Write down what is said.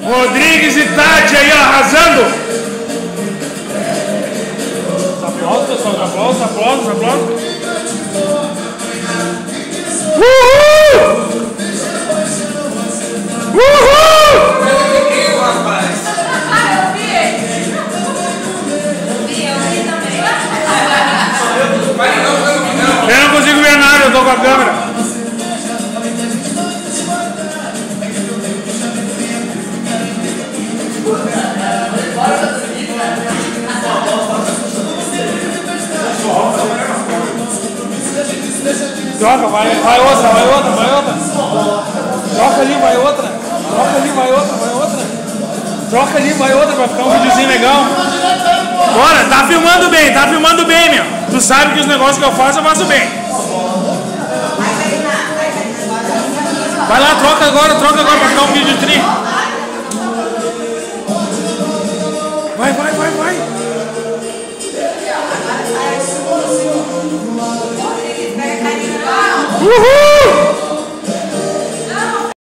Rodrigues e Tati aí, ó, arrasando. Aplausos, pessoal, aplausos, aplausos, aplausos. Uhul! Uhul! Eu não consigo ver nada, eu tô com a câmera. Troca, vai outra, vai outra, vai outra. Troca ali, vai outra. Troca ali, vai outra, vai outra. Troca ali, vai outra pra ficar um videozinho legal. Bora, tá filmando bem, meu. Tu sabe que os negócios que eu faço bem. Vai lá, troca agora pra ficar um vídeo de tri. Vai. Uhul!